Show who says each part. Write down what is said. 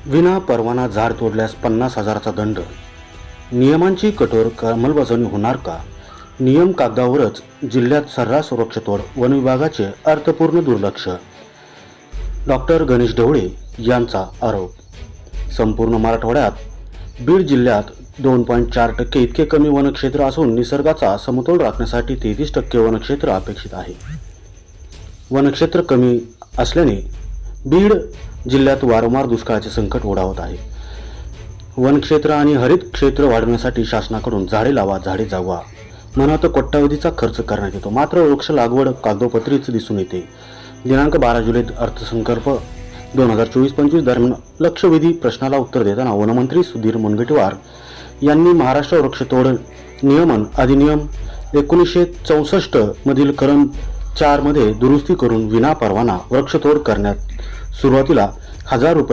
Speaker 1: विना परवाना झाड तोडल्यास 50,000चा दंड. नियमांची कठोर अंमलबजावणी होणार का? नियम कागदावरच, जिल्ह्यात सर्रास वृक्षतोड. वन विभागाचे अर्थपूर्ण दुर्लक्ष. डॉक्टर गणेश ढवळे यांचा आरोप. संपूर्ण मराठवाड्यात बीड जिल्ह्यात 2.4% इतके कमी वनक्षेत्र असून निसर्गाचा समतोल राखण्यासाठी 33% वनक्षेत्र अपेक्षित आहे. वनक्षेत्र कमी असल्याने बीड जिल्ह्यात वारंवार दुष्काळाचे संकट ओढावत आहे. वनक्षेत्र आणि हरित क्षेत्र वाढवण्यासाठी शासनाकडून झाडे लावा, झाडे जगवा म्हणत कोट्यावधीचा खर्च करण्यात येतो. मात्र वृक्ष लागवड कागदोपत्रीच दिसून येते. दिनांक 12 जुलै अर्थसंकल्प 2024-25 दरम्यान लक्षवेधी प्रश्नाला उत्तर देताना वनमंत्री सुधीर मुनगंटीवार यांनी महाराष्ट्र वृक्षतोड नियमन अधिनियम 1964 मधील कलम 4 मध्ये दुरुस्ती करून विना परवाना वृक्षतोड करण्यात सुरुवातीला ₹1000